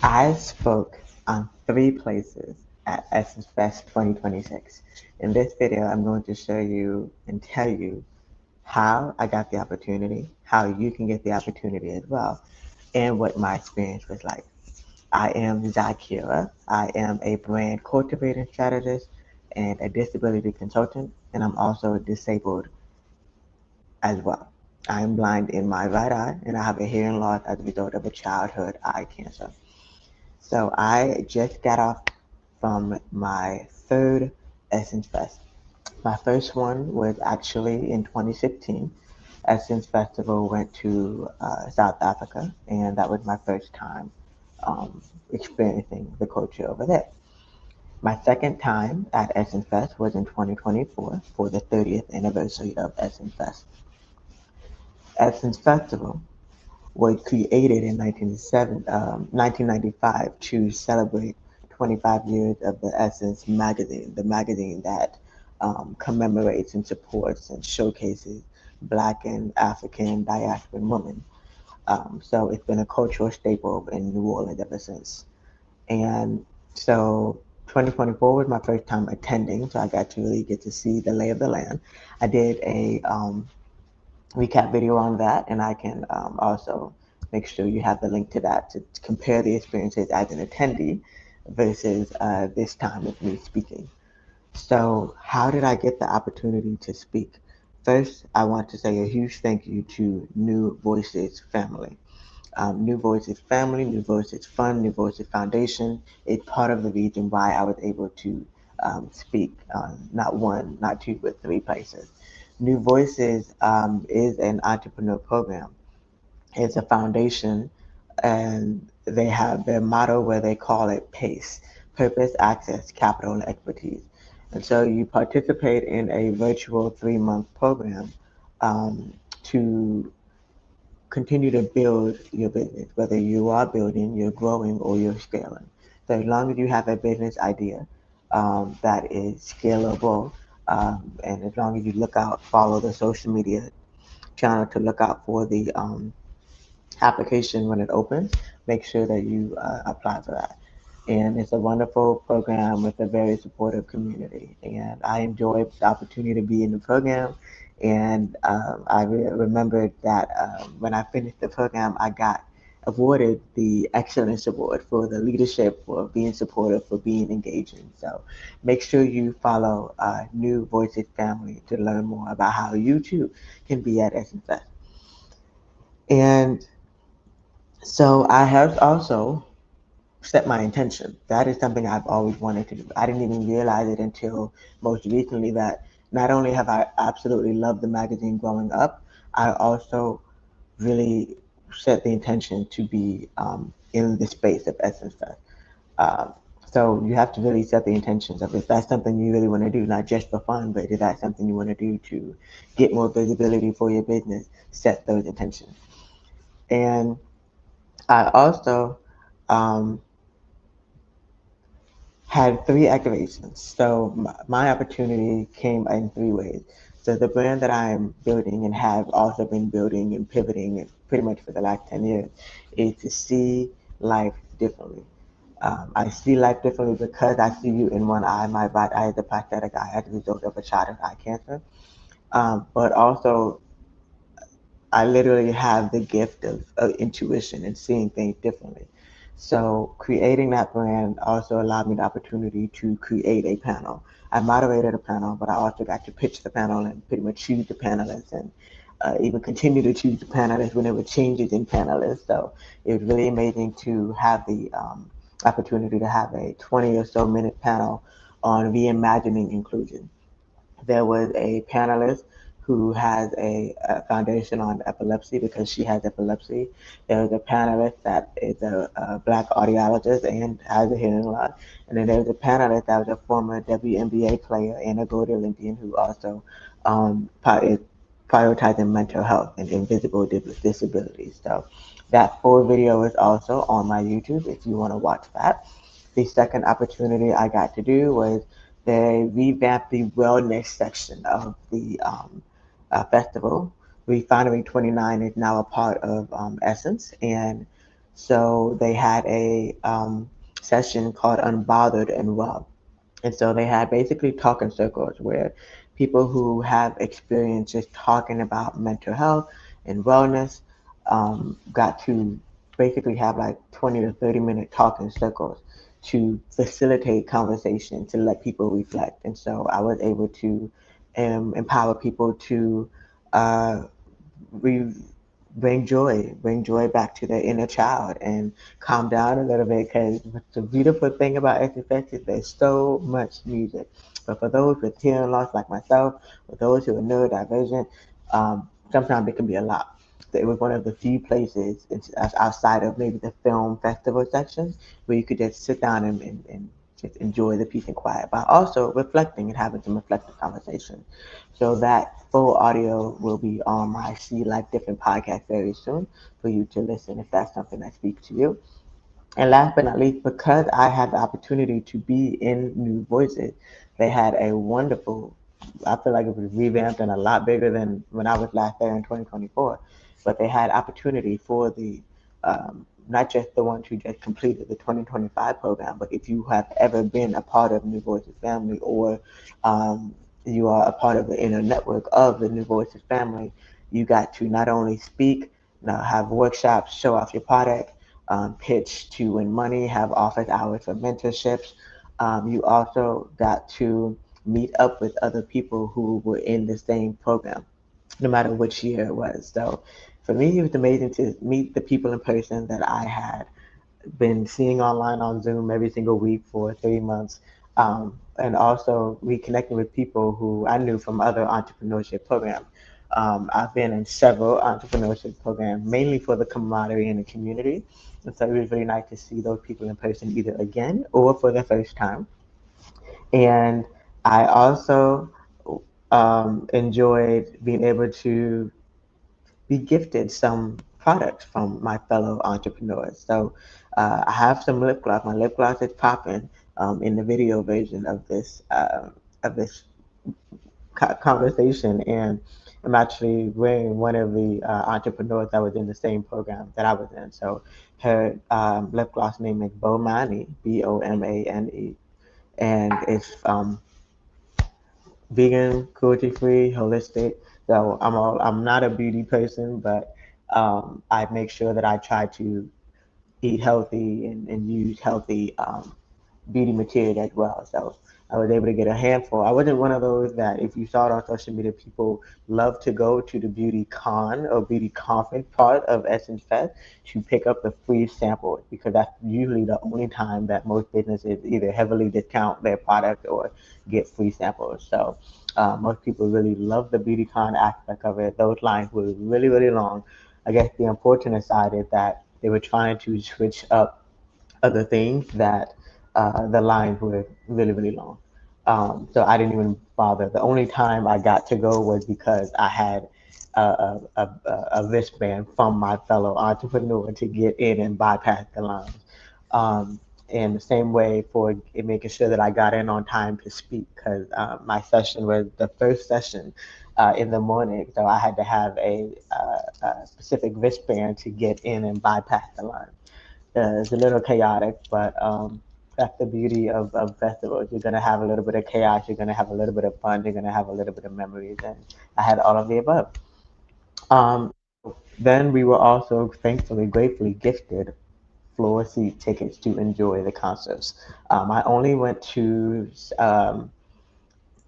I spoke on 3 places at Essence Fest 2026. In this video, I'm going to show you and tell you how I got the opportunity, how you can get the opportunity as well, and what my experience was like. I am Zakira. I am a brand cultivating strategist and a disability consultant, and I'm also disabled as well. I am blind in my right eye, and I have a hearing loss as a result of a childhood eye cancer. So I just got off from my third Essence Fest. My first one was actually in 2016. Essence Festival went to South Africa, and that was my first time experiencing the culture over there. My second time at Essence Fest was in 2024 for the 30th anniversary of Essence Fest. Essence Festival was created in 1995 to celebrate 25 years of the Essence magazine, the magazine that commemorates and supports and showcases Black and African diasporan women. So it's been a cultural staple in New Orleans ever since. And so 2024 was my first time attending, so I got to really get to see the lay of the land. I did a recap video on that, and I can also make sure you have the link to that to compare the experiences as an attendee versus this time with me speaking. So, how did I get the opportunity to speak? First, I want to say a huge thank you to New Voices family. New Voices family, New Voices Fund, New Voices Foundation is part of the reason why I was able to speak on not one, not two, but 3 places. New Voices is an entrepreneur program. It's a foundation, and they have their motto where they call it PACE, Purpose, Access, Capital, and Expertise. And so you participate in a virtual 3-month program to continue to build your business, whether you are building, you're growing, or you're scaling. So as long as you have a business idea that is scalable, and as long as you look out, follow the social media channel to look out for the application when it opens, make sure that you apply for that. And it's a wonderful program with a very supportive community. And I enjoyed the opportunity to be in the program. And I remembered that when I finished the program, I got awarded the Excellence Award for the leadership, for being supportive, for being engaging. So make sure you follow New Voices Family to learn more about how you too can be at SFS. And so I have also set my intention. That is something I've always wanted to do. I didn't even realize it until most recently that not only have I absolutely loved the magazine growing up, I also really set the intention to be in the space of Essence Fest. Um, so you have to really set the intentions of if that's something you really want to do, not just for fun, but if that's something you want to do to get more visibility for your business, set those intentions. And I also um, had 3 activations. So my opportunity came in 3 ways. So the brand that I am building and have also been building and pivoting pretty much for the last 10 years is to see life differently. I see life differently because I see you in one eye. My right eye is a prosthetic eye as a result of a childhood eye cancer. But also, I literally have the gift of intuition and seeing things differently. So creating that brand also allowed me the opportunity to create a panel. I moderated a panel, but I also got to pitch the panel and pretty much choose the panelists and even continue to choose the panelists when there were changes in panelists. So it was really amazing to have the opportunity to have a 20 or so minute panel on reimagining inclusion. There was a panelist who has a foundation on epilepsy because she has epilepsy. There was a panelist that is a Black audiologist and has a hearing loss. And then there was a panelist that was a former WNBA player and a gold Olympian who also is prioritizing mental health and invisible disabilities. So that full video is also on my YouTube if you want to watch that. The second opportunity I got to do was they revamped the wellness section of the festival. Refinery 29 is now a part of Essence, and So they had a session called Unbothered and Well. And so they had basically talking circles where people who have experience just talking about mental health and wellness got to basically have like 20 to 30-minute talking circles to facilitate conversation, to let people reflect. And so I was able to empower people to uh, re- bring joy back to their inner child and calm down a little bit, because the beautiful thing about exercise is there's so much music. But for those with hearing loss like myself, or those who are neurodivergent, sometimes it can be a lot. So it was one of the few places outside of maybe the film festival section where you could just sit down and just enjoy the peace and quiet, but also reflecting and having some reflective conversation. So that full audio will be on my See Life Different podcast very soon for you to listen if that's something that speaks to you. And last but not least, because I had the opportunity to be in New Voices, they had a wonderful, I feel like it was revamped and a lot bigger than when I was last there in 2024. But they had opportunity for the, not just the ones who just completed the 2025 program, but if you have ever been a part of New Voices family, or um, you are a part of the inner network of the New Voices family, you got to not only speak, now have workshops, show off your product, pitch to win money, have office hours for mentorships. You also got to meet up with other people who were in the same program, no matter which year it was. So for me, it was amazing to meet the people in person that I had been seeing online on Zoom every single week for 3 months. And also reconnecting with people who I knew from other entrepreneurship programs. I've been in several entrepreneurship programs, mainly for the camaraderie in the community. And so it was really nice to see those people in person either again or for the first time. And I also enjoyed being able to be gifted some products from my fellow entrepreneurs. So I have some lip gloss. My lip gloss is popping in the video version of this conversation, and I'm actually wearing one of the entrepreneurs that was in the same program that I was in. So her lip gloss name is Bomani, Bomane, and it's vegan, cruelty free, holistic. So I'm not a beauty person, but I make sure that I try to eat healthy and use healthy beauty material as well. So I was able to get a handful. I wasn't one of those that, if you saw it on social media, people love to go to the beauty con or beauty conference part of Essence Fest to pick up the free samples, because that's usually the only time that most businesses either heavily discount their product or get free samples. So most people really love the beauty con aspect of it. Those lines were really, really long. I guess the unfortunate side is that they were trying to switch up other things that the lines were really, really long. So I didn't even bother. The only time I got to go was because I had a wristband from my fellow entrepreneur to get in and bypass the lines. And the same way for making sure that I got in on time to speak, because my session was the first session in the morning, so I had to have a specific wristband to get in and bypass the line. It's a little chaotic, but that's the beauty of festivals. You're gonna have a little bit of chaos, you're gonna have a little bit of fun, you're gonna have a little bit of memories, and I had all of the above. Then we were also thankfully, gratefully gifted floor seat tickets to enjoy the concerts. I only went to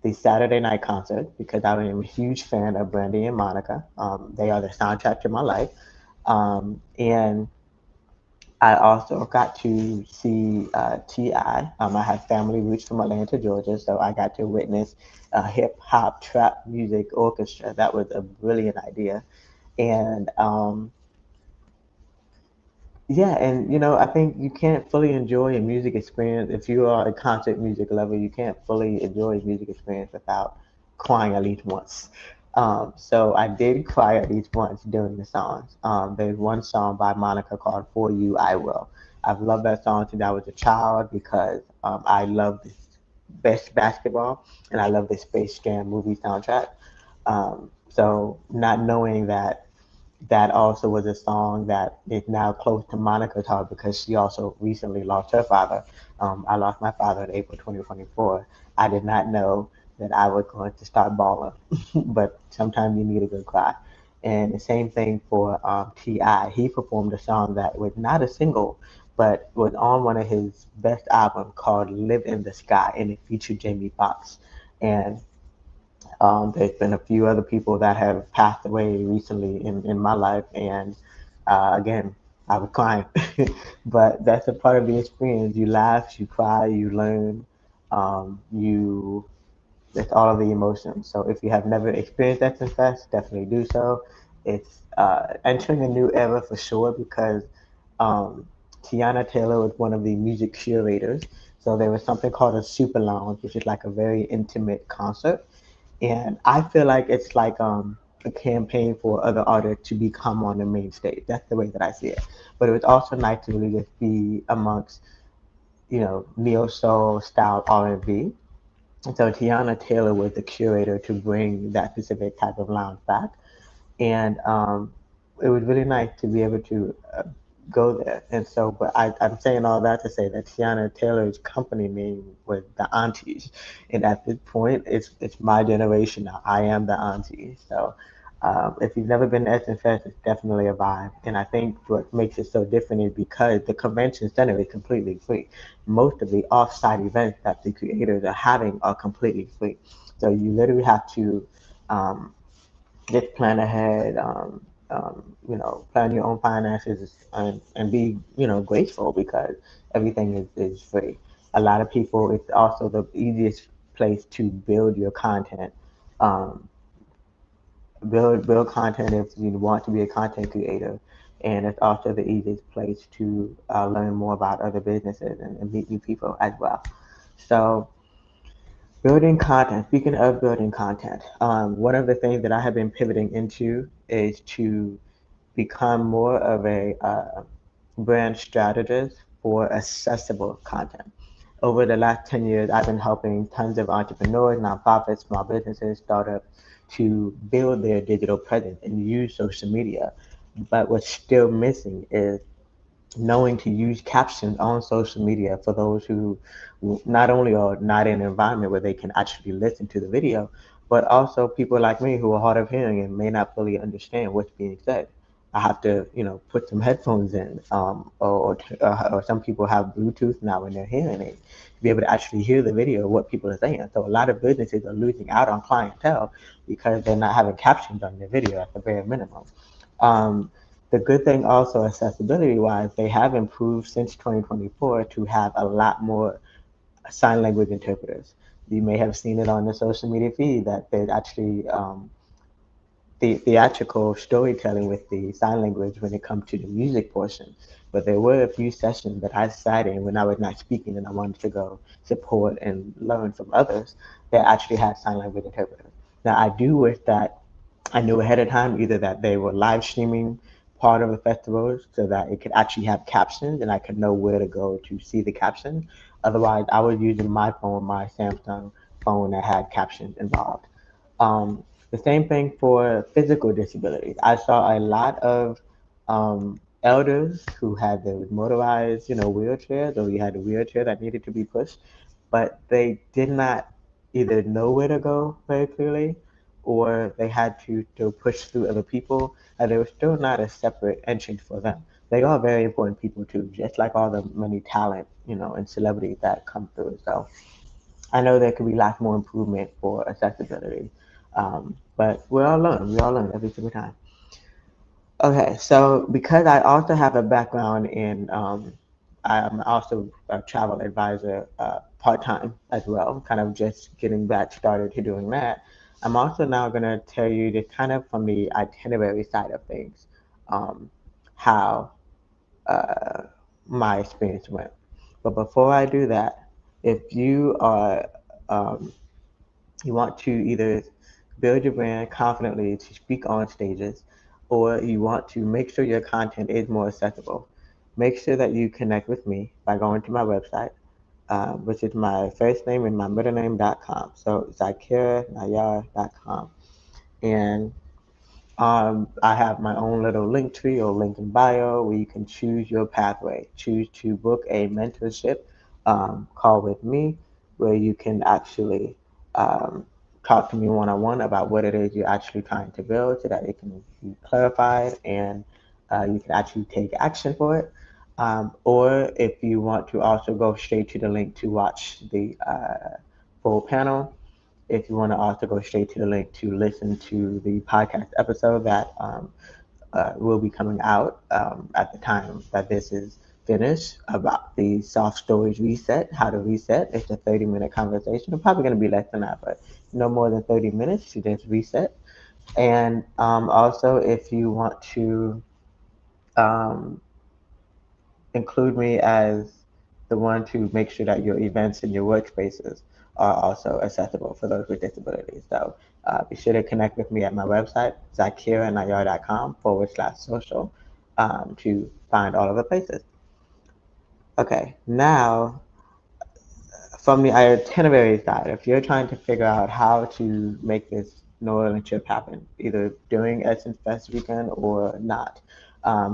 the Saturday night concert because I am a huge fan of Brandy and Monica. They are the soundtrack to my life. And I also got to see T.I. I have family roots from Atlanta, Georgia, so I got to witness a hip hop trap music orchestra. That was a brilliant idea. And yeah, and I think you can't fully enjoy a music experience if you are a concert music lover. You can't fully enjoy a music experience without crying at least once. So I did cry at least once during the songs. There's one song by Monica called "For You I Will." I've loved that song since I was a child because I love this best basketball and I love the Space Jam movie soundtrack. So not knowing that that also was a song that is now close to Monica's heart because she also recently lost her father. I lost my father in April 2024. I did not know that I was going to start bawling, but sometimes you need a good cry. And the same thing for T.I. He performed a song that was not a single, but was on one of his best albums called Live in the Sky, and it featured Jamie Foxx. And there's been a few other people that have passed away recently in my life, and again, I was crying. But that's a part of the experience. You laugh, you cry, you learn, you it's all of the emotions. So if you have never experienced Essence Fest, definitely do so. It's entering a new era for sure because um, Tiana Taylor was one of the music curators. So there was something called a super lounge, which is like a very intimate concert. And I feel like it's like a campaign for other artists to become on the main stage. That's the way that I see it. But it was also nice to really just be amongst, neo soul style R&B. And so Tiana Taylor was the curator to bring that specific type of lounge back. And it was really nice to be able to go there. And so, but I'm saying all that to say that Tiana Taylor's company name was the Aunties, and at this point, it's my generation now. I am the Auntie. So, if you've never been to Essence Fest, it's definitely a vibe. And I think what makes it so different is because the convention center is completely free. Most of the off-site events that the creators are having are completely free. So you literally have to um, just plan ahead, plan your own finances and be, grateful because everything is free. A lot of people, it's also the easiest place to build your content. Um, build content if you want to be a content creator. And it's also the easiest place to learn more about other businesses and meet new people as well. So building content. Speaking of building content, one of the things that I have been pivoting into is to become more of a brand strategist for accessible content. Over the last 10 years, I've been helping tons of entrepreneurs, nonprofits, small businesses, startups to build their digital presence and use social media. But what's still missing is knowing to use captions on social media for those who not only are not in an environment where they can actually listen to the video, but also people like me who are hard of hearing and may not fully understand what's being said. I have to, put some headphones in, or some people have Bluetooth now in their hearing aids to be able to actually hear the video of what people are saying. So a lot of businesses are losing out on clientele because they're not having captions on their video at the bare minimum. Um, the good thing also, accessibility wise, they have improved since 2024 to have a lot more sign language interpreters. You may have seen it on the social media feed that there's actually the theatrical storytelling with the sign language when it comes to the music portion. But there were a few sessions that I sat in when I was not speaking and I wanted to go support and learn from others that actually had sign language interpreters. Now, I do wish that I knew ahead of time either that they were live streaming part of the festival so that it could actually have captions and I could know where to go to see the captions. Otherwise, I was using my phone, my Samsung phone that had captions involved. The same thing for physical disabilities. I saw a lot of elders who had those motorized, wheelchairs, or you had a wheelchair that needed to be pushed, but they did not either know where to go very clearly, or they had to still push through other people, and there was still not a separate entrance for them. They are very important people too, just like all the many talent, and celebrities that come through. So I know there could be lots more improvement for accessibility. But we all learn. We all learn every single time. Okay, so because I also have a background in, I'm also a travel advisor part time as well, kind of just getting back started to doing that. I'm also now going to tell you the kind of from the itinerary side of things, um, how uh, my experience went. But before I do that, if um, you want to either build your brand confidently to speak on stages, or you want to make sure your content is more accessible, make sure that you connect with me by going to my website, which is my first name and my middle name.com. So zakira.nayar.com. And I have my own little link tree or link in bio where you can choose your pathway. Choose to book a mentorship call with me where you can actually um, talk to me one on one about what it is you're actually trying to build so that it can be clarified and you can actually take action for it. Or if you want to also go straight to the link to watch the full panel, if you want to also go straight to the link to listen to the podcast episode that will be coming out at the time that this is finished about the soft storage reset, how to reset. It's a 30-minute conversation. It's probably going to be less than that, but no more than 30 minutes to just reset. And also, if you want to um, include me as the one to make sure that your events and your workspaces are also accessible for those with disabilities. So be sure to connect with me at my website, zakiranayar.com/social, to find all of the places. Okay, now from the itinerary side, if you're trying to figure out how to make this New Orleans trip happen, either during Essence Fest weekend or not,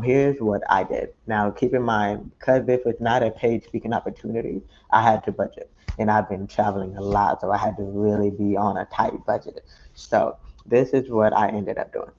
here's what I did. Now, keep in mind, because this was not a paid speaking opportunity, I had to budget. And I've been traveling a lot, so I had to really be on a tight budget. So, this is what I ended up doing.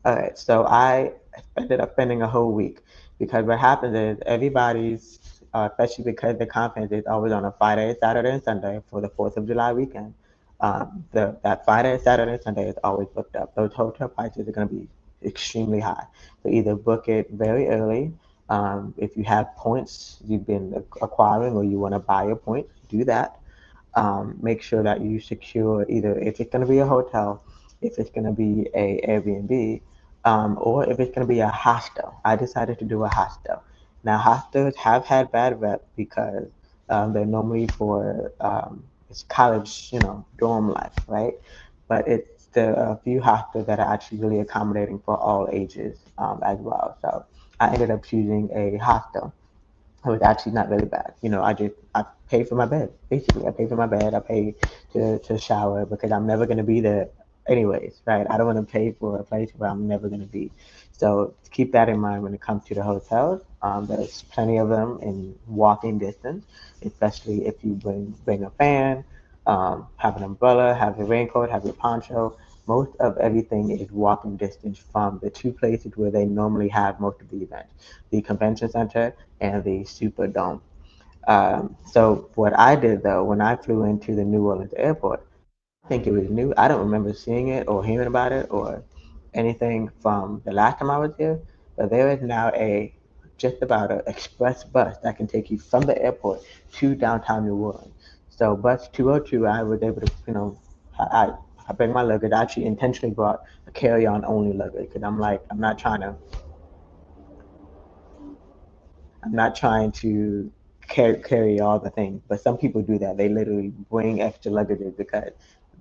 All right, so I ended up spending a whole week because what happens is everybody's, especially because the conference is always on a Friday, Saturday, and Sunday for the 4th of July weekend. That Friday, Saturday, and Sunday is always booked up. Those hotel prices are going to be extremely high. So either book it very early. If you have points you've been acquiring or you want to buy your points, do that. Make sure that you secure either if it's going to be a hotel, if it's going to be a Airbnb, or if it's going to be a hostel. I decided to do a hostel. Now hostels have had bad rep because they're normally for it's college, dorm life, right? But it's the few hostels that are actually really accommodating for all ages as well. So I ended up choosing a hostel. It was actually not really bad. I paid for my bed. Basically, I paid for my bed. I paid to shower because I'm never gonna be there anyways, right? I don't want to pay for a place where I'm never gonna be. So keep that in mind when it comes to the hotels. There's plenty of them in walking distance, especially if you bring a fan, have an umbrella, have a raincoat, have your poncho. Most of everything is walking distance from the two places where they normally have most of the events, the convention center and the Superdome. So what I did though, when I flew into the New Orleans airport, I think it was new. I don't remember seeing it or hearing about it or anything from the last time I was here, but there is now a just about an express bus that can take you from the airport to downtown New Orleans. So bus 202, I was able to, I bring my luggage. I actually intentionally brought a carry-on only luggage because I'm like, I'm not trying to carry all the things, but some people do that. They literally bring extra luggage because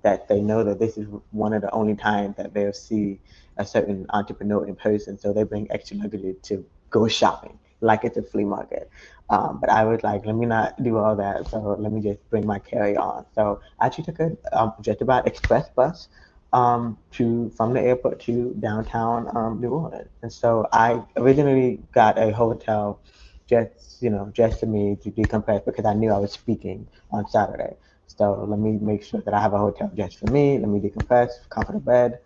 that they know that this is one of the only times that they'll see a certain entrepreneur in person. So they bring extra luggage to go shopping, like it's a flea market. But I was like, let me not do all that. So let me just bring my carry on. So I actually took a just about express bus to from the airport to downtown New Orleans. And so I originally got a hotel just for me to decompress because I knew I was speaking on Saturday. So let me make sure that I have a hotel just for me. Let me decompress, comfortable bed,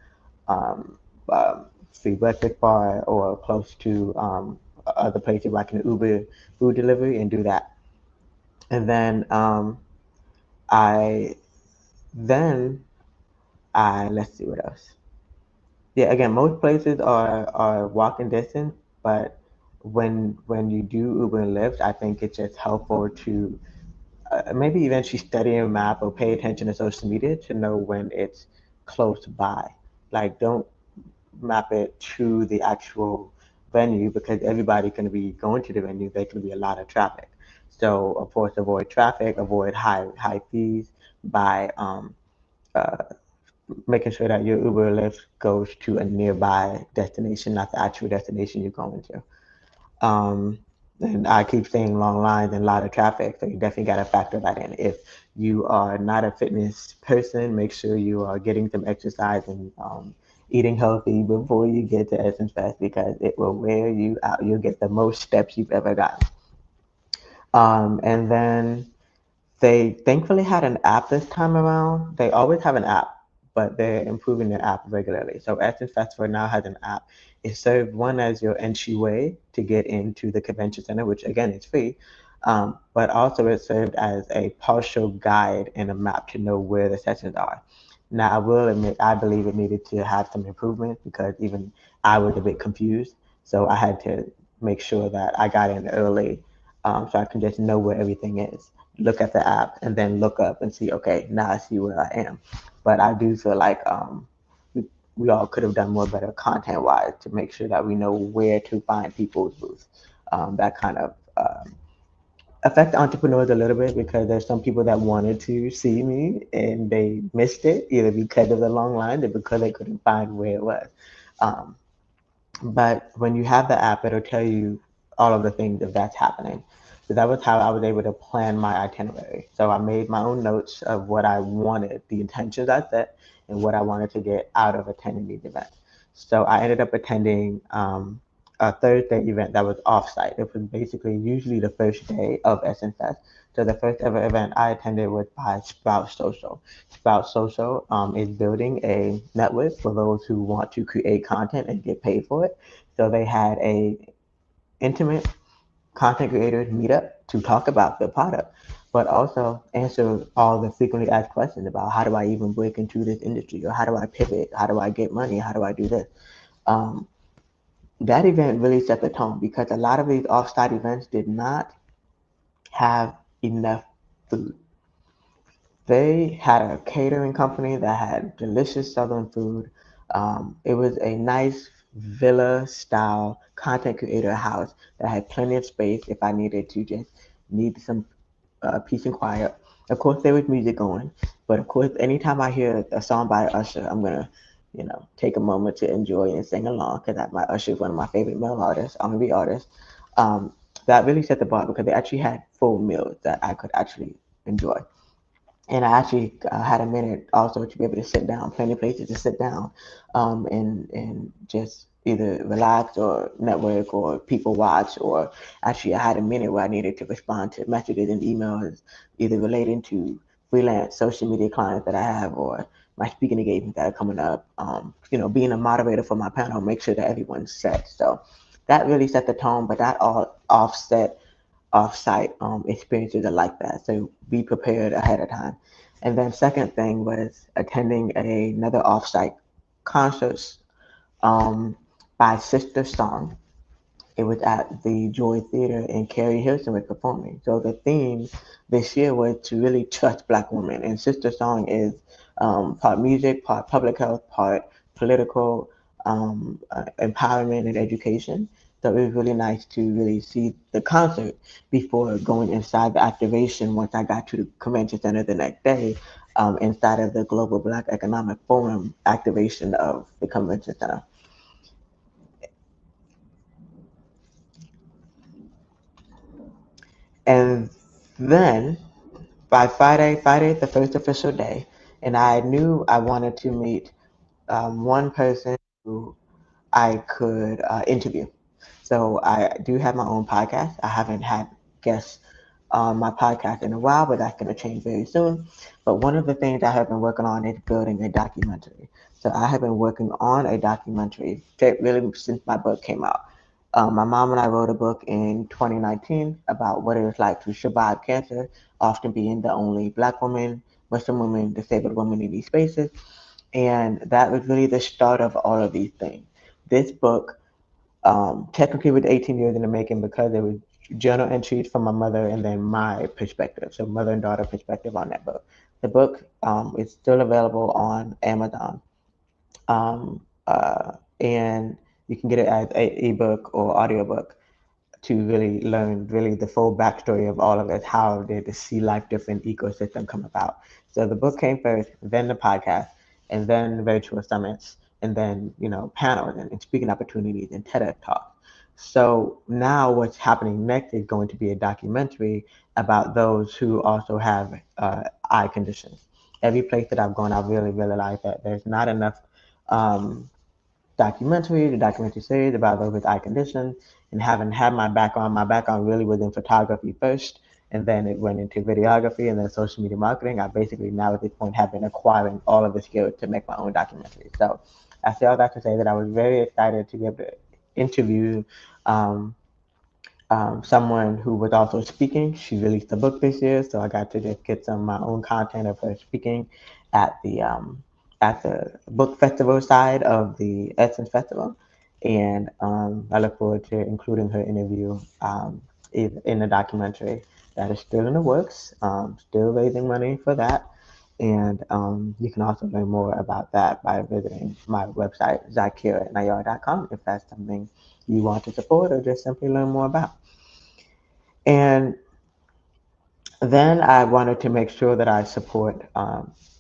um, free breakfast bar, or close to other places where I can Uber food delivery and do that. And I then I let's see what else. Yeah, again, most places are walking distance, but when you do Uber and Lyft, I think it's just helpful to maybe eventually study a map or pay attention to social media to know when it's close by. Like, don't map it to the actual venue because everybody's going to be going to the venue. There can be a lot of traffic. So, of course, avoid traffic, avoid high fees by uh, making sure that your Uber or Lyft goes to a nearby destination, not the actual destination you're going to. Um, and I keep saying long lines and a lot of traffic, so you definitely got to factor that in. If you are not a fitness person, make sure you are getting some exercise eating healthy before you get to Essence Fest because it will wear you out. You'll get the most steps you've ever gotten. And then they thankfully had an app this time around. They always have an app, but they're improving their app regularly. So Essence Festival now has an app. It served one as your entryway to get into the convention center, which again is free, but also it served as a partial guide and a map to know where the sessions are. Now, I will admit, I believe it needed to have some improvement because even I was a bit confused. So I had to make sure that I got in early so I can just know where everything is, look at the app, and then look up and see, okay, now I see where I am. But I do feel like we all could have done more better content wise to make sure that we know where to find people's booths. That kind of affect entrepreneurs a little bit because there's some people that wanted to see me and they missed it either because of the long line or because they couldn't find where it was. Um, but when you have the app, it'll tell you all of the things if that's happening. So that was how I was able to plan my itinerary. So I made my own notes of what I wanted, the intentions I set, and what I wanted to get out of attending these events. So I ended up attending a Thursday event that was offsite. It was basically usually the first day of Essence Fest. So the first ever event I attended was by Sprout Social. Sprout Social is building a network for those who want to create content and get paid for it. So they had a intimate content creators meetup to talk about the product, but also answer all the frequently asked questions about how do I even break into this industry or how do I pivot, how do I get money, how do I do this. Um, that event really set the tone because a lot of these offsite events did not have enough food. They had a catering company that had delicious southern food. It was a nice villa style content creator house that had plenty of space if I needed to just need some peace and quiet. Of course, there was music going, but of course, anytime I hear a song by Usher, I'm gonna, take a moment to enjoy and sing along because my Usher is one of my favorite male artists, R&B artists. Um, that really set the bar because they actually had full meals that I could actually enjoy. And I actually had a minute also to be able to sit down, plenty of places to sit down and just either relax or network or people watch. Or actually, I had a minute where I needed to respond to messages and emails, either relating to freelance social media clients that I have or my speaking engagements that are coming up. Being a moderator for my panel, make sure that everyone's set. So that really set the tone, but that all offset off-site experiences are like that. So be prepared ahead of time. And then second thing was attending another off-site concert um, by Sister Song. It was at the Joy Theater and Carrie Hilson was performing. So the theme this year was to really trust Black women. And Sister Song is part music, part public health, part political empowerment and education. So it was really nice to really see the concert before going inside the activation once I got to the convention center the next day inside of the Global Black Economic Forum activation of the convention center. And then by Friday, the first official day, and I knew I wanted to meet one person who I could interview. So I do have my own podcast. I haven't had guests on my podcast in a while, but that's going to change very soon. But one of the things I have been working on is building a documentary. So I have been working on a documentary really since my book came out. My mom and I wrote a book in 2019 about what it was like to survive cancer, often being the only Black woman, Muslim woman, disabled woman in these spaces. And that was really the start of all of these things. This book technically was 18 years in the making because it was journal entries from my mother and then my perspective, so mother and daughter perspective on that book. The book is still available on Amazon, and you can get it as a ebook or audiobook to really learn really the full backstory of all of it. How did the Sea Life Different ecosystem come about? So the book came first, then the podcast, and then virtual summits, and then panels and speaking opportunities and TEDx talks. So now what's happening next is going to be a documentary about those who also have eye conditions. Every place that I've gone, I've really realized that there's not enough. documentary, the documentary series about those with eye conditions, and having had my background really was in photography first, and then it went into videography and then social media marketing. I basically now at this point have been acquiring all of the skills to make my own documentaries. So I say all that to say that I was very excited to be able to interview um, someone who was also speaking. She released a book this year, so I got to just get some of my own content of her speaking at the book festival side of the Essence Festival, and I look forward to including her interview in the documentary that is still in the works. Still raising money for that. And you can also learn more about that by visiting my website, zakira@nayar.com, if that's something you want to support or just simply learn more about. And then I wanted to make sure that I support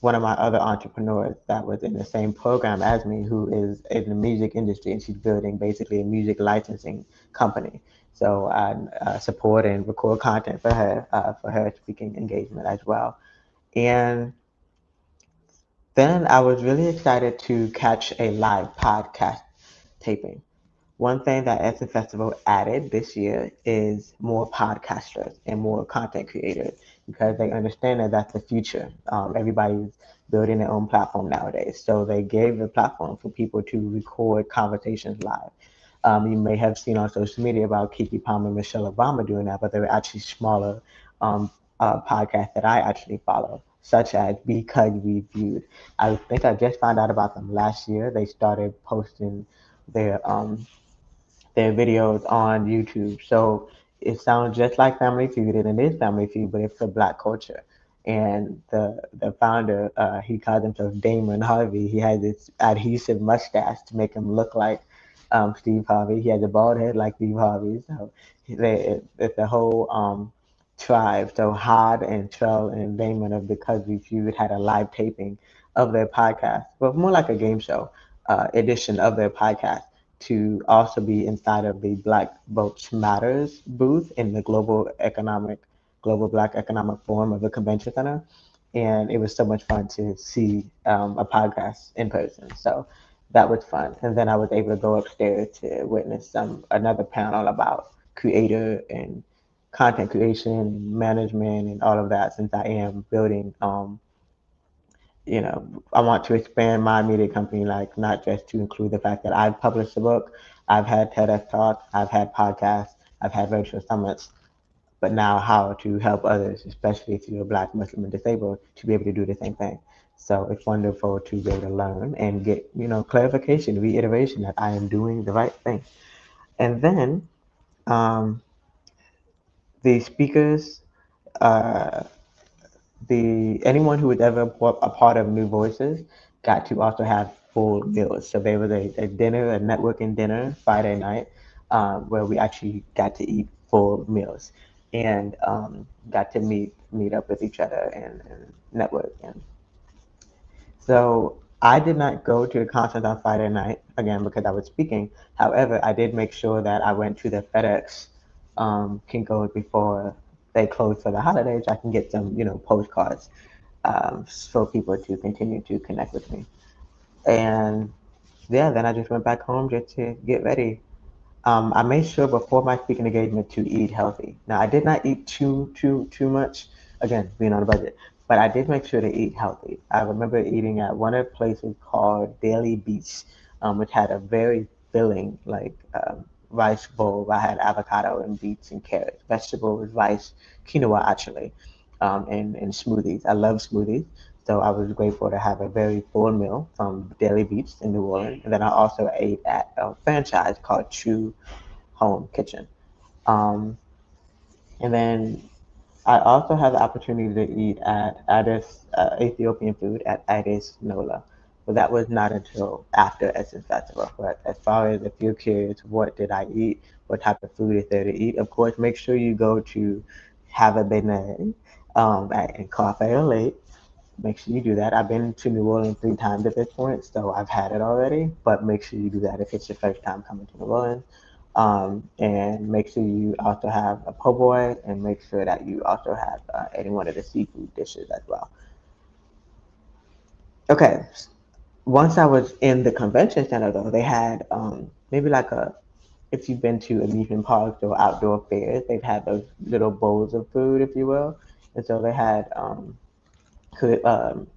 one of my other entrepreneurs that was in the same program as me, who is in the music industry, and she's building basically a music licensing company. So I support and record content for her speaking engagement as well. And then I was really excited to catch a live podcast taping. One thing that Essence Festival added this year is more podcasters and more content creators because they understand that that's the future. Everybody's building their own platform nowadays. So they gave the platform for people to record conversations live. You may have seen on social media about Kiki Palmer and Michelle Obama doing that, but they were actually smaller um, podcasts that I actually follow, such as Because Reviewed. I think I just found out about them last year. They started posting their their videos on YouTube. So it sounds just like Family Feud, and it is Family Feud, but it's for Black culture. And the founder, he calls himself Damon Harvey. He has this adhesive mustache to make him look like Steve Harvey. He has a bald head like Steve Harvey. So it's a whole tribe. So Hod and Trell and Damon of Because We Feud had a live taping of their podcast, but more like a game show edition of their podcast to also be inside of the Black Votes Matters booth in the Global Black Economic Forum of the Convention Center. And it was so much fun to see a podcast in person. So that was fun. And then I was able to go upstairs to witness another panel about creator and content creation and management and all of that, since I am building I want to expand my media company, like not just to include the fact that I've published a book, I've had TEDx talks, I've had podcasts, I've had virtual summits, but now how to help others, especially if you're Black, Muslim, and disabled, to be able to do the same thing. So it's wonderful to be able to learn and get, clarification, reiteration that I am doing the right thing. And then um, the speakers, uh, the anyone who was ever a part of New Voices got to also have full meals. So there was a dinner, a networking dinner Friday night, where we actually got to eat full meals and got to meet up with each other and network. And so I did not go to the concert on Friday night again because I was speaking. However, I did make sure that I went to the FedEx Kinko's before they closed for the holidays. I can get some, postcards for people to continue to connect with me. And yeah, then I just went back home just to get ready. I made sure before my speaking engagement to eat healthy. Now I did not eat too much. Again, being on a budget, but I did make sure to eat healthy. I remember eating at one of the places called Daily Beats, which had a very filling rice bowl. I had avocado and beets and carrots, vegetables, rice, quinoa actually, and smoothies. I love smoothies. So I was grateful to have a very full meal from Daily Beats in New Orleans. And then I also ate at a franchise called True Home Kitchen. Um, and then I also had the opportunity to eat at Addis Ethiopian food at Addis Nola. But that was not until after Essence Festival. But as far as if you're curious, what did I eat? What type of food is there to eat? Of course, make sure you go to Have a Benet at Cafe au Lait. Make sure you do that. I've been to New Orleans 3 times at this point, so I've had it already. But make sure you do that if it's your first time coming to New Orleans. And make sure you also have a po' boy, and make sure that you also have any one of the seafood dishes as well. Okay, Once I was in the convention center, though, they had maybe like a, if you've been to amusement parks or outdoor fairs, they've had those little bowls of food, if you will. And so they had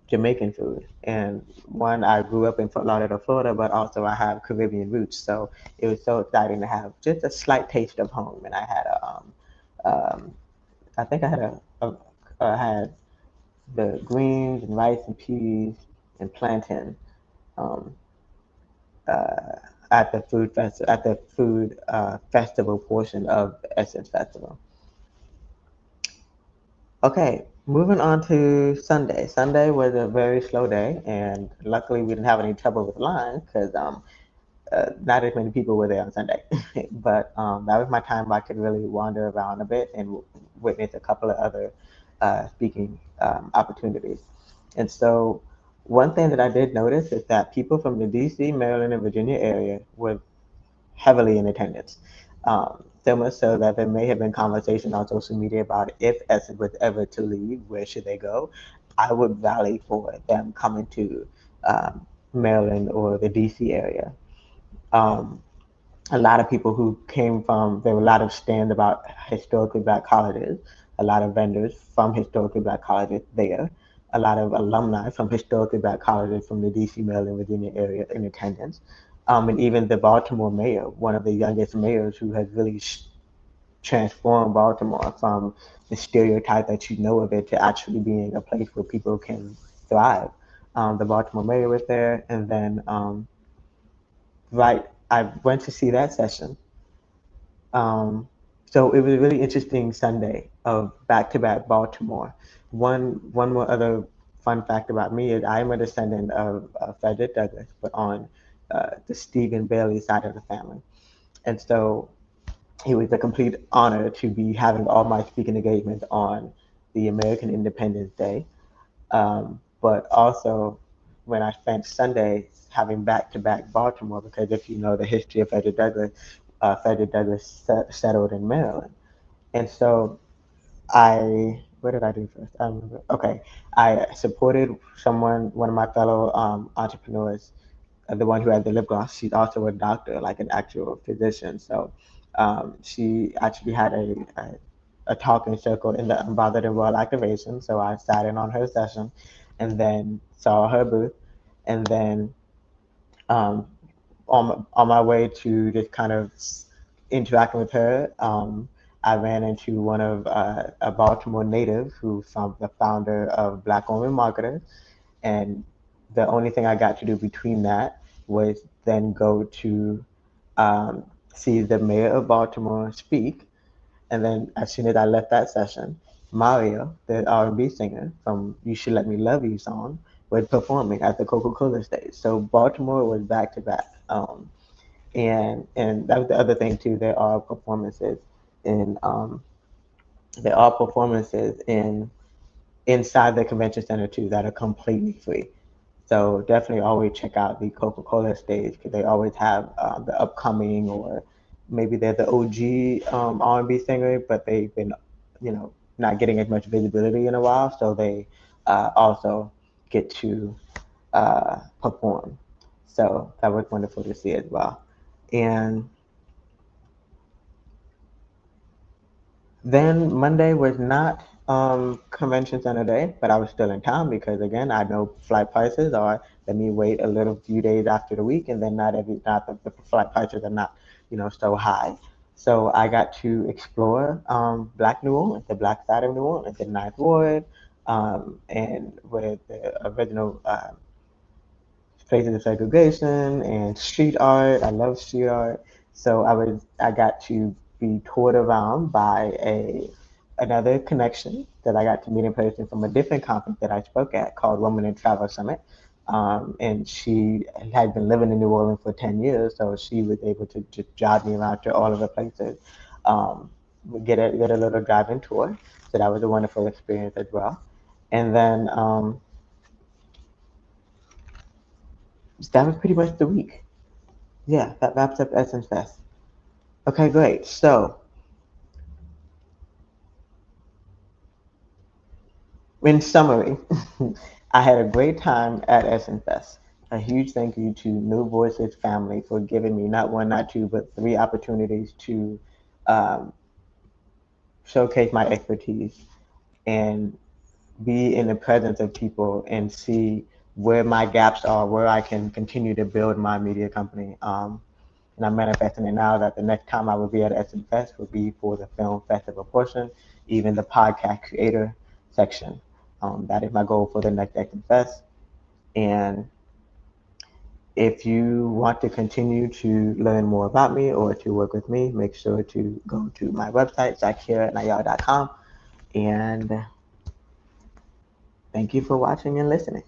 Jamaican food. And one, I grew up in Fort Lauderdale, Florida, but also I have Caribbean roots. So it was so exciting to have just a slight taste of home. And I had um, I think I had I had the greens and rice and peas and plantain um, uh, at the food festival portion of Essence Festival. Okay, moving on to Sunday. Sunday was a very slow day, and luckily we didn't have any trouble with lines because not as many people were there on Sunday. But that was my time where I could really wander around a bit and witness a couple of other speaking opportunities. And so, one thing that I did notice is that people from the DC, Maryland, and Virginia area were heavily in attendance. So much so that there may have been conversation on social media about if Essence was ever to leave, where should they go? I would rally for them coming to Maryland or the DC area. Um, a lot of people who came from, there were a lot of stands about historically black colleges, a lot of vendors from historically black colleges there, a lot of alumni from historically black colleges from the DC, Maryland, Virginia area in attendance. And even the Baltimore mayor, one of the youngest mayors who has really transformed Baltimore from the stereotype that you know of it to actually being a place where people can thrive. The Baltimore mayor was there, and then right, I went to see that session. Um, so it was a really interesting Sunday of back-to-back Baltimore. One more other fun fact about me is I am a descendant of Frederick Douglass, but on the Stephen Bailey side of the family. And so it was a complete honor to be having all my speaking engagements on the American Independence Day, but also when I spent Sunday having back-to-back Baltimore, because if you know the history of Frederick Douglass settled in Maryland. And so what did I do first? I remember. Okay, I supported one of my fellow entrepreneurs, the one who had the lip gloss. She's also a doctor, like an actual physician. So she actually had a talking circle in the Unbothered and World Activation. So I sat in on her session and then saw her booth. And then um, on my way to just kind of interacting with her, I ran into one of a Baltimore native who's the founder of Black Women Marketers. And the only thing I got to do between that was then go to um, see the mayor of Baltimore speak. And then as soon as I left that session, Mario, the R&B singer from "You Should Let Me Love You" song, was performing at the Coca-Cola stage. So Baltimore was back to back. And that was the other thing too. In there are performances in inside the convention center too that are completely free. So definitely always check out the Coca-Cola stage because they always have the upcoming, or maybe they're the OG R&B singer, but they've been, not getting as much visibility in a while. So they also get to perform. So that was wonderful to see as well. And then Monday was not convention center day, but I was still in town because again, I know flight prices are, let me wait a little few days after the week, and then not the flight prices are not, so high. So I got to explore Black New Orleans, the Black side of New Orleans, the Ninth Ward, and with the original places of segregation and street art. I love street art. So I got to be toured around by another connection that I got to meet in person from a different conference that I spoke at called Women in Travel Summit. And she had been living in New Orleans for 10 years, so she was able to just drive me around to all of the places, um, get a little driving tour. So that was a wonderful experience as well. And then that was pretty much the week. Yeah, that wraps up Essence Fest. Okay, great. So, in summary, I had a great time at Essence Fest. A huge thank you to New Voices family for giving me not one, not two, but three opportunities to um, showcase my expertise and be in the presence of people and see where my gaps are, where I can continue to build my media company. And I'm manifesting it now that the next time I will be at Essence Fest will be for the film festival portion, even the podcast creator section. That is my goal for the next Essence Fest. And if you want to continue to learn more about me or to work with me, make sure to go to my website, zakira@nayar.com. And thank you for watching and listening.